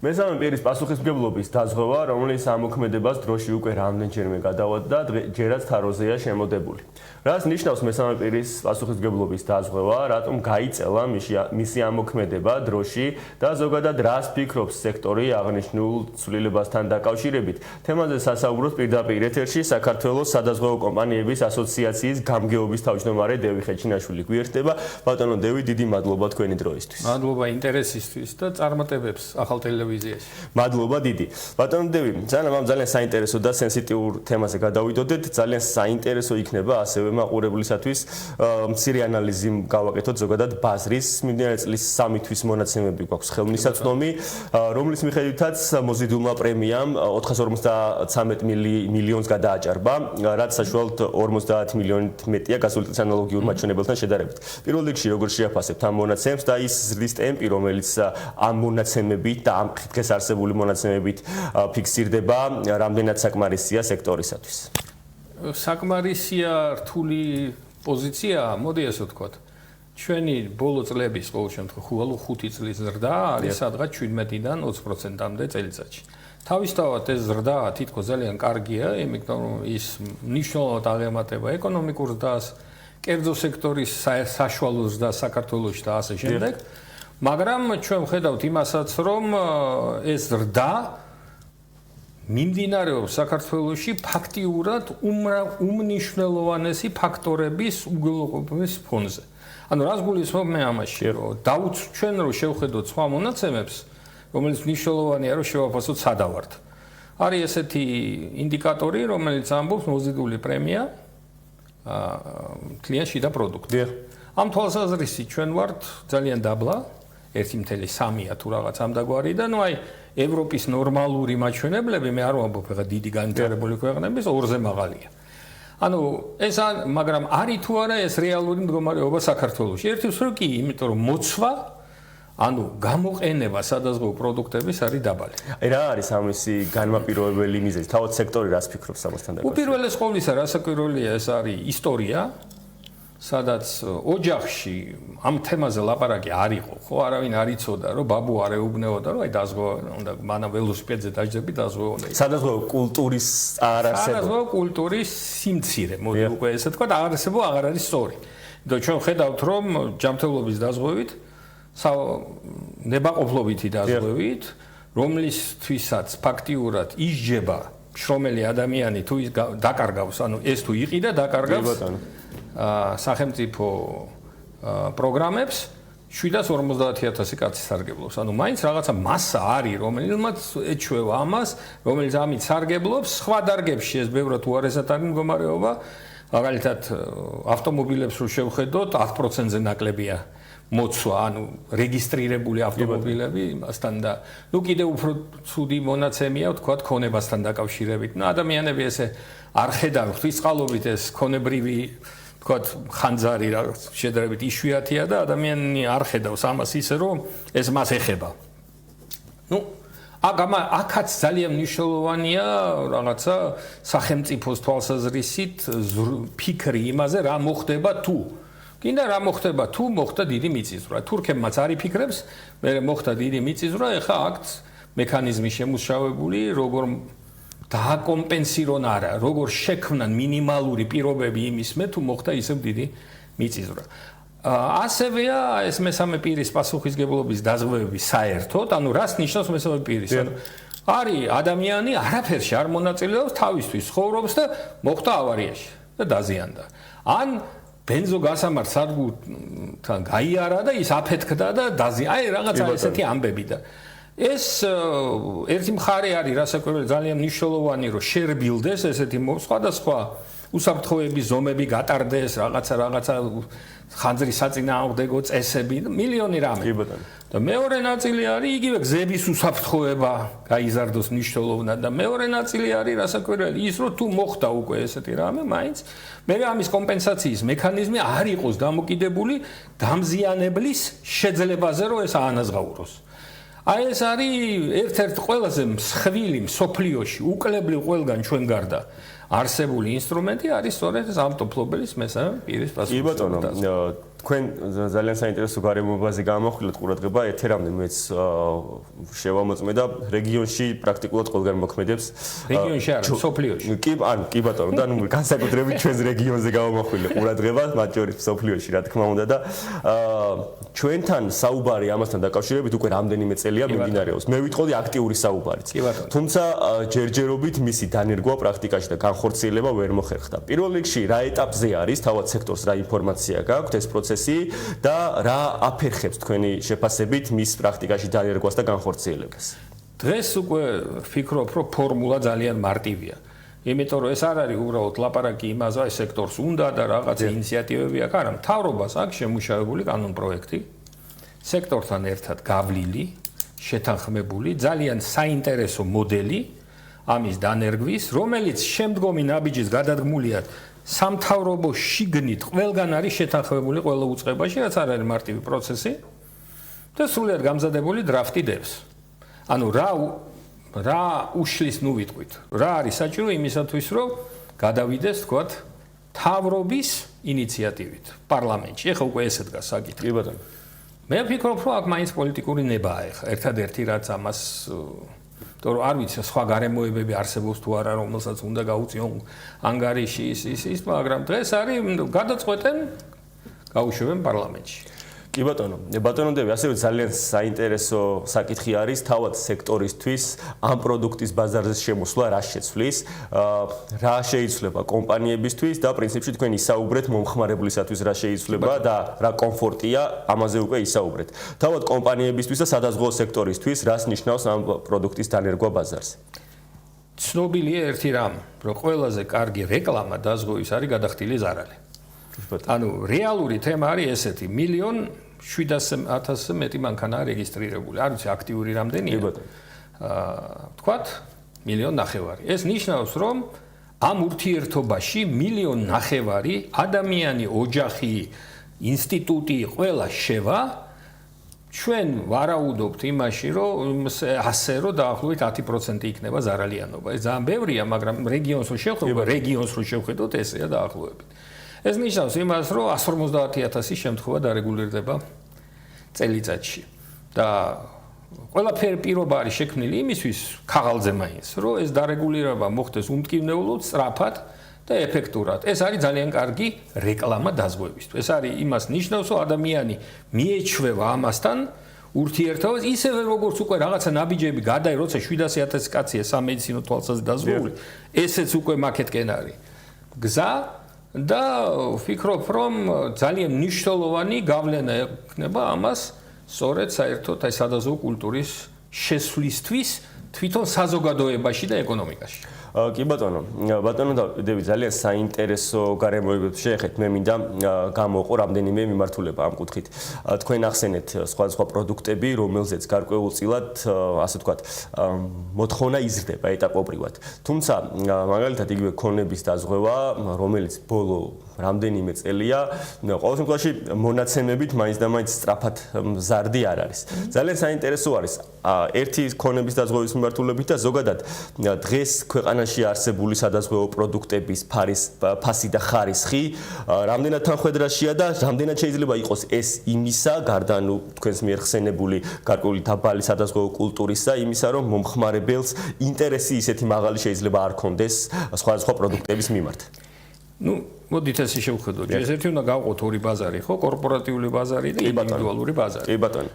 მესამე პირის პასუხისმგებლობის დაზღვევა, რომელიც ამოქმედებას დროში უკვე რამდენჯერმე გადავადდა, ჯერაც თაროზეა შემოდებული. რას ნიშნავს მესამე პირის პასუხისმგებლობის დაზღვევა, რატომ გაიწელა მისი ამოქმედება დროში და ზოგადად რას ფიქრობს სექტორი აღნიშნულ ცვლილებასთან დაკავშირებით. თემაზე სასაუბროთ პირდაპირ ეთერში საქართველოს სადაზღვევო კომპანიების ასოციაციის გამგეობის თავმჯდომარე დევი ხეჩინაშვილი გვერდება. ბატონო დევი, დიდი მადლობა თქვენი დროისთვის. მადლობა ინტერესისთვის და წარმატებებს ახალ ტელევიზიაში. მადლობა დიდი. ბატონო დევი, ძალიან საინტერესო და სენსიტიურ თემაზე გადავიდოდეთ. ძალიან საინტერესო იქნება ასევე მაყურებლისათვის მცირე ანალიზი გავაკეთოთ ზოგადად ბაზრის მიმდინარე წლის 3 თვის მონაცემები გვაქვს ხელმისაწვდომი, რომლის მიხედვითაც მოზიდულმა პრემიამ 453 მილიონს გადააჭარბა, რაც საშუალოდ 50 მილიონით მეტია გასული წლის ანალოგიურ მაჩვენებელთან შედარებით. პირველ რიგში როგორ შეაფასებთ ამ მონაცემს და ის ზრდის ტემპი, რომელიც ამ მონაცემებით და ამ დღეს არსებული მონაცემებით ფიქსირდება, რამდენად საკმარისია სექტორისათვის? საკმარისია რთული პოზიცია, მოდი ასე ვთქვათ. ჩვენი ბოლო წლების ყოველ შემთხვევაში 5 წლის ზრდა არის სადღაც 17-დან 20%-მდე წელიწადში. თავისთავად ეს ზრდა თითქოს ძალიან კარგია, იმიტომ რომ ის მნიშვნელოვნად აღემატება ეკონომიკურ ზრდას, კერძო სექტორის საშუალო ზრდას საქართველოში და ასე შემდეგ. მაგრამ ჩვენ ვხედავთ იმასაც, რომ ეს ზრდა მიმდინარეობს საქართველოში ფაქტიურად უმნიშვნელოვანესი ფაქტორების უგულოყოფის ფონზე. ანუ რას გულისხმობ მე ამაში, რომ ჩვენ რო შევხედოთ სხვა მონაცემებს, რომელიც მნიშვნელოვანია, რომ შევაფასოთ სადავართ. არის ესეთი ინდიკატორი, რომელიც ამბობს მოზიდული პრემია მთლიან შიდა პროდუქტზე. ამ თვალსაზრისით ჩვენ ვართ ძალიან დაბლა, 1.3-ია თუ რაღაც ამდაგვარი და ნუ აი ევროპის ნორმალური მაჩვენებლები, მე არ ვამბობ ხა დიდი განვითარებული ქვეყნების 2-ზე მაღალია. ანუ ეს მაგრამ არის თუ არა ეს რეალური მდგომარეობა საქართველოში? ერთის რო კი, იმიტომ რომ მოცვა ანუ გამოყენება სადაზღვევო პროდუქტების არის დაბალი. აი რა არის ამისი განმაპირობებელი მიზეზი? თავად სექტორი რას ფიქრობს ამასთან დაკავშირებით? უპირველეს ყოვლისა, რასაკვირველია, ეს არის ისტორია, სადაც ოჯახში ამ თემაზე ლაპარაკი არ იყო, ხო, არავინ არ იცოდა, რომ ბაბუ არ ეუბნებოდა, რომ აი დაზღვევა უნდა მანამ ველოსიპედზე დაждები დაზღვევა უნდა. სადაზღვევო კულტურის არარსებობა. სადაზღვევო კულტურის სიმცირე, მოდი უკვე ესე თქვა, აღარსებობა აღარ არის სწორი. იმიტომ ჩვენ ხედავთ, რომ ჯანმრთელობის დაზღვევით ნებაყოფლობითი დაზღვევით, რომლისთვისაც ფაქტიურად ისჯება შრომელი ადამიანი თუ ის დაკარგავს, ანუ ეს თუ იყიდა დაკარგავს სახელმწიფო პროგრამებს 750,000 კაცი სარგებლობს. ანუ მაინც რაღაცა მასა არის, რომელმაც ეჩვევა ამას, რომელიც ამით სარგებლობს, სხვა დარგებში ეს ბევრად უარესად არის მდგომარეობა. მაგალითად, ავტომობილებს რო შევხედოთ, 10%-ზე ნაკლებია მოცვა, ანუ რეგისტრირებული ავტომობილები იმასთან და ნუ კიდევ უფრო ცუდი მონაცემია, ვთქვათ, ქონებასთან დაკავშირებით. ნუ ადამიანები ესე არ ხედავენ ღვთისყალობით ეს ქონებრივი ვთქვათ, ხანძარი რა შედარებით იშვიათია და ადამიანი არ ხედავს ამას ისე, რომ ეს მას ეხება. ნუ აქაც ძალიან მნიშვნელოვანია რაღაცა სახელმწიფოს თვალსაზრისით ფიქრი იმაზე, რა მოხდება თუ კიდე რა მოხდება თუ მოხდა დიდი მიწისძვრა. თურქებმაც არ იფიქრებს, მე მოხდა დიდი მიწისძვრა, ეხა აქ მექანიზმი შემუშავებული, როგორ დააკომპენსირონ არა, როგორ შექმნან მინიმალური პირობები იმის მე თუ მოხდა ისევ დიდი მიწისძვრა. ასევეა ეს მესამე პირის პასუხისმგებლობის დაზღვევები საერთოდ, ანუ რას ნიშნავს მესამე პირის? არის ადამიანი არაფერში არ მონაწილეობს, თავისთვის ცხოვრობს და მოხდა ავარიაში და დაზიანდა. ან ბენზო გასამართ სადგურთან გაიარა და ის აფეთქდა და აი რაღაცა ესეთი ამბები და ეს ერთი მხარე არის რასაკვირველი ძალიან მნიშვნელოვანი რომ შერბილდეს ესეთი სხვადასხვა უსაფრთხოების ზომები გატარდეს რაღაცა ხანძრის საწინააღმდეგო წესები მილიონი რამე და მეორე ნაწილი არის იგივე გზების უსაფრთხოება გაიზარდოს მნიშვნელოვნად და მეორე ნაწილი არის რასაკვირველი ის რომ თუ მოხდა უკვე ესეთი რამე მაინც მე ამის კომპენსაციის მექანიზმი არ იყოს დამოკიდებული დამზიანებლის შეძლებაზე რომ ეს აანაზღაუროს აი ეს არის ერთ-ერთი ყველაზე მსხვილი მსოფლიოში უკლებლივ ყველგან ჩვენ გარდა არსებული ინსტრუმენტი არის სწორედ ეს ამტოფლობელის მესამე პირის პასუხისმგებლობა. თქვენ ძალიან საინტერესო გარემოებაზე გამოვხილეთ ყურადღება, ეთერამდე მეც შევამოწმე და რეგიონში პრაქტიკულად ყველგან მოქმედებს. რეგიონში არა, სოფლიოში. კი ბატონო, და განსაკუთრებით ჩვენს რეგიონზე გამოვხილე ყურადღება, მათ შორის სოფლიოში, რა თქმა უნდა და ჩვენთან საუბარი ამასთან დაკავშირებით უკვე რამდენიმე წელია მიმდინარეობს. მე ვიტყოდი აქტიური საუბარიც. თუმცა ჯერჯერობით მისი დანერგვა პრაქტიკაში და განხორციელება ვერ მოხერხდა. პირველ რიგში რა ეტაპზე არის თავად სექტორს რა ინფორმაცია გაქვთ ეს პროცესი და რა აფერხებს თქვენი შეფასებით მის პრაქტიკაში დანერგვას და განხორციელებას? დღეს უკვე ვფიქრობ, რომ ფორმულა ძალიან მარტივია. იმიტომ რომ ეს არ არის უბრალოდ ლაპარაკი იმაზე, სექტორს უნდა და რაღაც ინიციატივები აქვს, არა, მთავრობას აქვს შემუშავებული კანონპროექტი, სექტორთან ერთად გავლილი, შეთანხმებული, ძალიან საინტერესო მოდელი ამის დანერგვის, რომელიც შემდგომი ნაბიჯის გადადგმულია სამთავრობო შიგნით ყველგან არის შეთანხმებული ყველა უწყებაში, რაც არ არის მარტივი პროცესი და სრულიად გამზადებული დრაფტი დევს. ანუ რა უშლის ნუ ვიტყვით. რა არის საჭირო იმისათვის, რომ გადავიდეს, თქვათ, თავრობის ინიციატივით პარლამენტში. ეხლა უკვე ესე დგას საკითხი. კი ბატონო. მე ვფიქრობ, რომ აქ მაინც პოლიტიკური ნებაა ეხლა. ერთადერთი რაც ამას თორე არ ვიცი სხვა გარემოებები არსებობს თუ არა, რომელსაც უნდა გაუწიონ ანგარიში ის, მაგრამ დღეს არის გადაწყვეტენ გაუშვებენ პარლამენტში. კი ბატონო, ბატონო დევი, ასევე ძალიან საინტერესო საკითხი არის თავად სექტორისთვის ამ პროდუქტის ბაზარზე შემოსვლა რა შეცვლის, რა შეიცვლება კომპანიებისთვის და პრინციპში თქვენ ისაუბრეთ მომხმარებლისათვის რა შეიცვლება და რა კომფორტია, ამაზე უკვე ისაუბრეთ. თავად კომპანიებისთვის და სადაზღვეო სექტორისთვის რას ნიშნავს ამ პროდუქტის დანერგვა ბაზარზე? ცნობილია ერთი რამ, რომ ყველაზე კარგი რეკლამა დაზღვევის არის გადახდილი ზარალი. ანუ რეალური თემა არის ესეთი 1,700,000 მეტი მანქანაა რეგისტრირებული. არ ვიცი აქტიური რამდენია. თქვათ 1,500,000. ეს ნიშნავს, რომ ამ ურთიერთობაში 1,500,000 ადამიანი, ოჯახი, ინსტიტუტი ყველა შევა. ჩვენ ვარაუდობთ იმაში, რომ ასე რომ დაახლოებით 10% იქნება ზარალიანობა. ეს ძალიან ბევრია, მაგრამ რეგიონს რო შევხედოთ, ესეა დაახლოებით. ეს ნიშნავს იმას, რომ 150,000 შემთხვევა დარეგულირდება წელიწადში. და ყველაფერი პირობა არის შექმნილი იმისთვის, ქაღალდზე მაინც, რომ ეს დარეგულირება მოხდეს უმტკივნეულოდ, სწრაფად და ეფექტურად. ეს არის ძალიან კარგი რეკლამა დაზღვევისთვის. ეს არის იმას ნიშნავს, რომ ადამიანი მიეჩვევა ამასთან ურთიერთობას, ისევე როგორც უკვე რაღაცა ნაბიჯები გადაი, როცა 700,000 კაცია სამედიცინო თვალსაზრისით დაზღვეული, ესეც უკვე მაკეთკენ არის. გზა და ვფიქრობ, რომ ძალიან მნიშვნელოვანი გავლენა ექნება ამას სწორედ საერთოდ აი სადაზღვო კულტურის შესვლისთვის თვითონ საზოგადოებაში და ეკონომიკაში. კი ბატონო, დევი ძალიან საინტერესო გარემოებებს შეეხეთ. მე მინდა გამოვყო რამდენიმე მიმართულება ამ კუთხით. თქვენ ახსენეთ სხვადასხვა პროდუქტები, რომელზეც გარკვეულწილად, ასე ვთქვათ, მოთხოვნა იზრდება ეტაპობრივად. თუმცა, მაგალითად, იგივე ქონების დაზღვევა, რომელიც ბოლო რამდენიმე წელია, ყოველ შემთხვევაში მონაცემებით მაინც და მაინც სწრაფად მზარდი არ არის. ძალიან საინტერესო არის ერთი ქონების დაზღვევის მიმართულებით და ზოგადად დღეს ქვეყანაში არსებული სადაზღვეო პროდუქტების ფასი და ხარისხი რამდენად თანხვედრაშია და რამდენად შეიძლება იყოს ეს იმისა, გარდა თქვენს მიერ ხსენებული გარკვეული დაბალი სადაზღვეო კულტურისა, იმისა, რომ მომხმარებელს ინტერესი ისეთი მაღალი შეიძლება არ ქონდეს სხვადასხვა პროდუქტების მიმართ. მოდით ესე შევხედოთ. ეს ერთი უნდა გავყოთ ორი ბაზარი, ხო? კორპორატიული ბაზარი და ინდივიდუალური ბაზარი. კი ბატონო.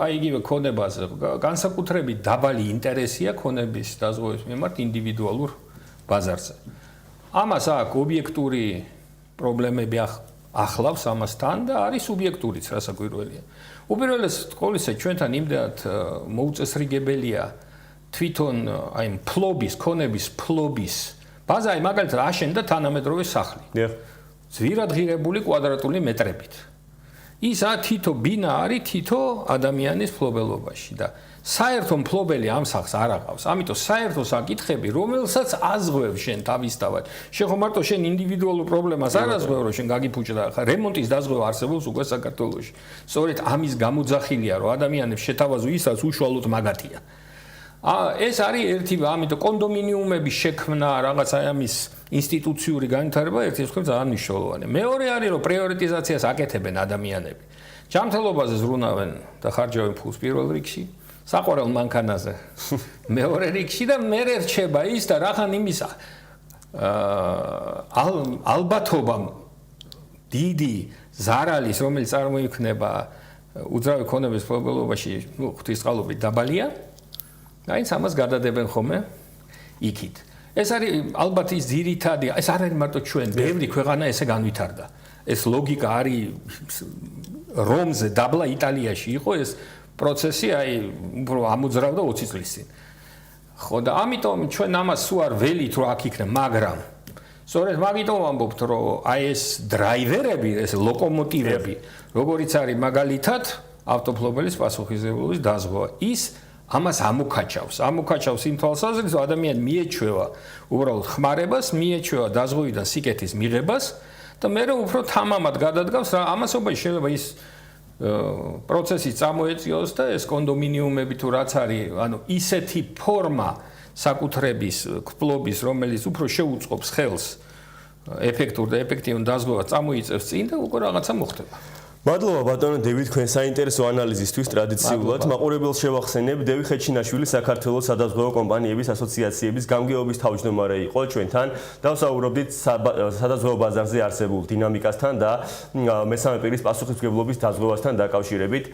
აი იგივე ქონებაზე განსაკუთრებით დაბალი ინტერესია ქონების დაზღვევის მიმართ ინდივიდუალურ ბაზარზე. ამას აქვს ობიექტური პრობლემები ახლავს ამასთან და არის სუბიექტურიც, რასაკვირველია. უპირველეს ყოვლისა ჩვენთან იმდენად მოუწესრიგებელია თვითონ აი ქონების ფლობის ბაზა აი მაგალითად აშენდა თანამედროვე სახლი. ძვირად ღირებული კვადრატული მეტრებით. ისა თითო ბინა არის თითო ადამიანის ფლობელობაში და საერთო მფლობელი ამ სახლს არ აყავს. ამიტომ საერთო საკითხები, რომელსაც აზღვევ შენ თავისთავად. შენ ხო მარტო შენ ინდივიდუალურ პრობლემას არ აზღვევ, რომ შენ გაგიფუჭდა. ხა რემონტის დაზღვევა არსებობს უკვე საქართველოში. სწორედ ამის გამოძახილია, რომ ადამიანებს შეთავაზო ისაც უშუალოდ მაგათია. ეს არის ერთი, ამიტომ კონდომინიუმების შექმნა, რაღაცა ამის ინსტიტუციური განვითარება ერთ-ერთი თქვენ ძალიან მნიშვნელოვანია. მეორე არის რომ პრიორიტიზაციას აკეთებენ ადამიანები. ჯანმრთელობაზე ზრუნავენ და ხარჯავენ ფულს პირველ რიგში, საყვარელ მანქანაზე მეორე რიგში და მე რჩება ის და რახან იმის ალბათობა დიდი ზარალის, რომელიც წარმოიქმნება უძრავი ქონების პრობლემაში, ღვთისწყალობით დაბალია. აიც ამას გადადებენ ხოლმე იქით. ეს არის ალბათ ის ძირითადი, ეს არ არის მარტო ჩვენ, ბევრი ქვეყანა ესე განვითარდა. ეს ლოგიკა არის რომზე დაბლა იტალიაში იყო ეს პროცესი, აი უფრო ამოძრავდა 20 წლის წინ. ხო და ამიტომ ჩვენ ამას სულ არ ველით რომ აქ იქნება, მაგრამ სწორედ მაგიტომ ვამბობთ რომ აი ეს დრაივერები, ეს ლოკომოტივები, როგორიც არის მაგალითად ავტოფლობელის პასუხისმგებლობის დაზღვევა, ის ამას ამოქაჩავს იმ თვალსაზრისით, რომ ადამიანი მიეჩვევა უბრალოდ ხმარებას, მიეჩვევა დაზღვევიდან სიკეთის მიღებას და მე უფრო თამამად გადადგავს რა ამასობაში შეიძლება ის პროცესი წამოეწიოს და ეს კონდომინიუმები თუ რაც არის, ანუ ისეთი ფორმა საკუთრების კვლობის, რომელიც უფრო შეუწყობს ხელს ეფექტურ და ეფექტიურ დაზღვევას წამოიწევს წინ და უკვე რაღაცა მოხდება. მადლობა ბატონო დევიდ, თქვენ საინტერესო ანალიზისთვის ტრადიციულად. მაყურებელს შევახსენებ, დევიდ ხეჩინაშვილი საქართველოს სადაზღვევო კომპანიების ასოციაციების გამგეობის თავმჯდომარე იყო ჩვენთან. დავსაუბრობდით სადაზღვევო ბაზარზე არსებულ დინამიკასთან და მესამე პირის პასუხისმგებლობის დაზღვევასთან დაკავშირებით.